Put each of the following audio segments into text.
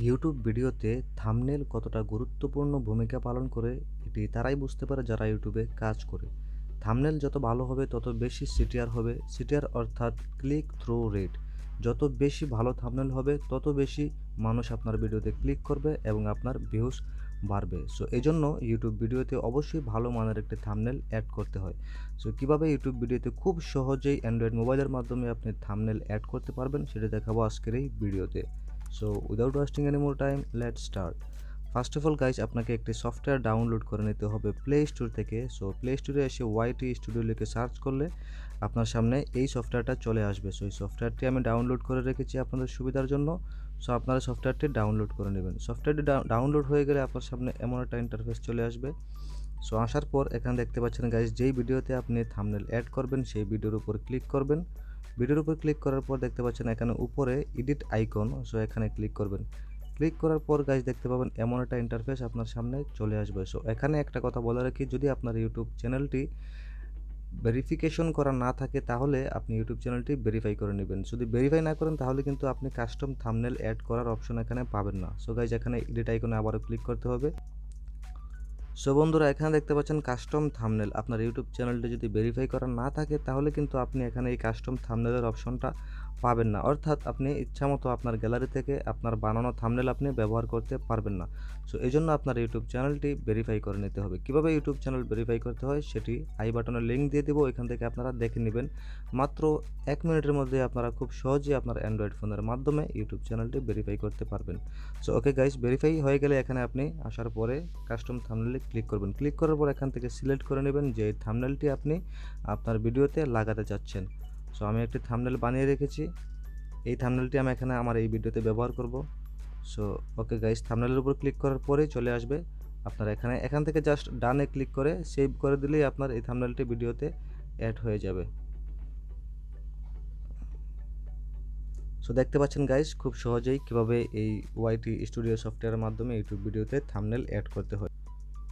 YouTube ভিডিওতে thumbnail কতটা গুরুত্বপূর্ণ ভূমিকা পালন করে এটি তারাই বুঝতে পারে যারা ইউটিউবে কাজ করে। থাম্বনেল যত ভালো হবে তত বেশি সিটিআর হবে। সিটিআর অর্থাৎ ক্লিক থ্রু রেট। যত বেশি ভালো থাম্বনেল হবে তত বেশি মানুষ আপনার ভিডিওতে ক্লিক করবে এবং আপনার ভিউজ বাড়বে। সো এই জন্য ইউটিউব ভিডিওতে অবশ্যই ভালো মানের একটি থাম্বনেল অ্যাড করতে হয়। সো কীভাবে ইউটিউব ভিডিওতে খুব সহজেই অ্যান্ড্রয়েড মোবাইলের মাধ্যমে আপনি থাম্বনেল অ্যাড করতে পারবেন সেটা দেখাবো আজকের এই ভিডিওতে। So without wasting any more time, let's start. First of all guys আপনাকে একটি সফটওয়্যার ডাউনলোড করে নিতে হবে প্লে স্টোর থেকে। সো প্লে স্টোরে এসে ওয়াইটি স্টুডিও লিখে সার্চ করলে আপনার সামনে এই সফটওয়্যারটা চলে আসবে। সো এই সফটওয়্যারটি আমি ডাউনলোড করে রেখেছি আপনাদের সুবিধার জন্য। সো আপনারা সফটওয়্যারটি ডাউনলোড করে নেবেন। সফটওয়্যারটি ডাউনলোড হয়ে গেলে আপনার সামনে এমন একটা ইন্টারফেস চলে আসবে। সো আসার পর এখানে দেখতে পাচ্ছেন গাইজ যেই ভিডিওতে আপনি থাম্বনেল অ্যাড করবেন সেই ভিডিওর উপর ক্লিক করবেন। ভিডিওর উপর ক্লিক করার পর দেখতে পাচ্ছেন এখানে উপরে এডিট আইকন। সো এখানে ক্লিক করবেন। ক্লিক করার পর গাইজ দেখতে পাবেন এমন একটা ইন্টারফেস আপনার সামনে চলে আসবে। সো এখানে একটা কথা বলে রাখি, যদি আপনার ইউটিউব চ্যানেলটি ভেরিফিকেশন করা না থাকে তাহলে আপনি ইউটিউব চ্যানেলটি ভেরিফাই করে নেবেন। যদি ভেরিফাই না করেন তাহলে কিন্তু আপনি কাস্টম থাম্বনেল অ্যাড করার অপশন এখানে পাবেন না। সো গাইজ এখানে এডিট আইকনে আবারও ক্লিক করতে হবে। সো বন্ধুরা এখানে দেখতে পাচ্ছেন কাস্টম থাম্বনেল। আপনার ইউটিউব চ্যানেলটি যদি ভেরিফাই করা না থাকে তাহলে কিন্তু আপনি এখানে এই কাস্টম থাম্বনেলের অপশনটা পাবেন না। অর্থাৎ আপনি ইচ্ছামতো আপনার গ্যালারি থেকে আপনার বানানো থাম্বনেল আপনি ব্যবহার করতে পারবেন না। সো এই জন্য আপনার ইউটিউব চ্যানেলটি ভেরিফাই করে নিতে হবে। কীভাবে ইউটিউব চ্যানেল ভেরিফাই করতে হয় সেটি আই বাটনের লিঙ্ক দিয়ে দেবো, এখান থেকে আপনারা দেখে নেবেন। মাত্র 1 মিনিটের মধ্যে আপনারা খুব সহজেই আপনার অ্যান্ড্রয়েড ফোনের মাধ্যমে ইউটিউব চ্যানেলটি ভেরিফাই করতে পারবেন। সো ওকে গাইস, ভেরিফাই হয়ে গেলে এখানে আপনি আসার পরে কাস্টম থাম্বনেলে ক্লিক করবেন। ক্লিক করার পর এখান থেকে সিলেক্ট করে নেবেন যে থাম্বনেলটি আপনি আপনার ভিডিওতে লাগাতে চাচ্ছেন। সো আমি একটি থাম্বনেল বানিয়ে রেখেছি, এই থাম্বনেলটি আমি এখানে আমার এই ভিডিওতে ব্যবহার করব। সো ওকে গাইস, থাম্বনেলের উপর ক্লিক করার পরেই চলে আসবে আপনার এখান থেকে জাস্ট ডানে ক্লিক করে সেভ করে দিলেই আপনার এই থাম্বনেলটি ভিডিওতে অ্যাড হয়ে যাবে। সো দেখতে পাচ্ছেন গাইস খুব সহজেই কিভাবে এই ওয়াইটি স্টুডিও সফটওয়্যারের মাধ্যমে ইউটিউব ভিডিওতে থাম্বনেল অ্যাড করতে হয়।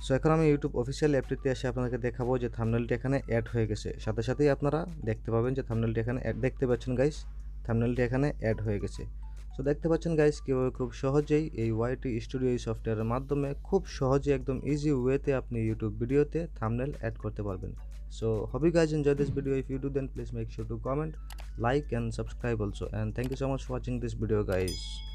সো এখন আমি ইউটিউব অফিসিয়াল অ্যাপটিতে এসে আপনাদেরকে দেখাবো যে থাম্বনেলটি এখানে অ্যাড হয়ে গেছে। সাথে সাথেই আপনারা দেখতে পাবেন যে থাম্বনেলটি এখানে দেখতে পাচ্ছেন গাইস, থাম্বনেলটি এখানে অ্যাড হয়ে গেছে। সো দেখতে পাচ্ছেন গাইস কীভাবে খুব সহজেই এই ওয়াইটি স্টুডিও সফটওয়্যারের মাধ্যমে খুব সহজে একদম ইজি ওয়েতে আপনি ইউটিউব ভিডিওতে থাম্বনেল অ্যাড করতে পারবেন। So hope you guys enjoy this video. If you do, then please make sure to comment, like and subscribe also. And thank you so much for watching this video guys.